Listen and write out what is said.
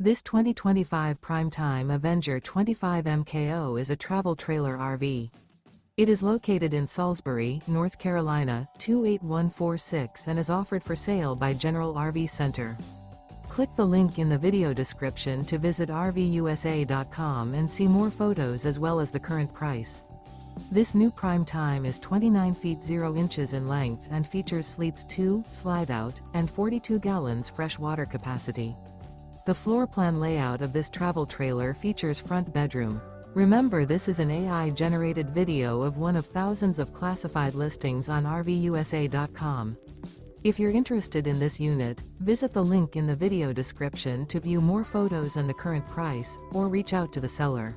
This 2025 Prime Time Avenger 25 MKO is a travel trailer RV. It is located in Salisbury, North Carolina, 28146 and is offered for sale by General RV Center. Click the link in the video description to visit RVUSA.com and see more photos as well as the current price. This new Prime Time is 29 feet 0 inches in length and features sleeps 2, Slideout, and 42 gallons fresh water capacity. The floor plan layout of this travel trailer features front bedroom. Remember, this is an AI-generated video of one of thousands of classified listings on RVUSA.com. If you're interested in this unit, visit the link in the video description to view more photos and the current price, or reach out to the seller.